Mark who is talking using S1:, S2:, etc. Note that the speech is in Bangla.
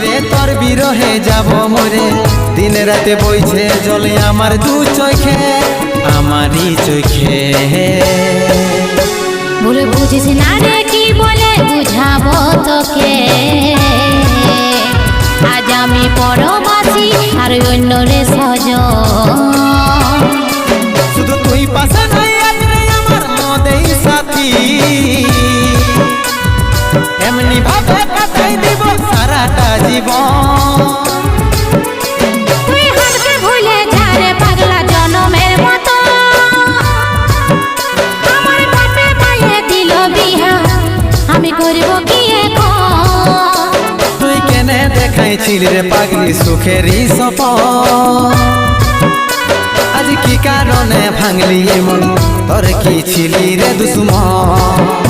S1: রে তোর বিরহে যাব মরে, দিন রাতে বইছে জলে আমার দু চোখে, আমারই চোখে।
S2: বলে বুঝিস না রে কি বলে বুঝাবো তোকে, আজ আমি পরবাসী আর অন্য রে সজন।
S1: শুধু তুই পাশে নাই আজ রে আমার মদেই সাথী, এমনি ভাবে কাটাই দিব সারাটা জীবন।
S2: তুই হারকে ভুলে যা রে পাগলা জনমের মতো, আমার বাপে মায়ে দিল বিহা, আমি করব কি এখন?
S1: তুই কেনে দেখাইছিলি রে পাগলি সুখেরই সপন, আজ কি কারণে ভাঙলি মন, তোর কি ছিলি রে দুশ্মন?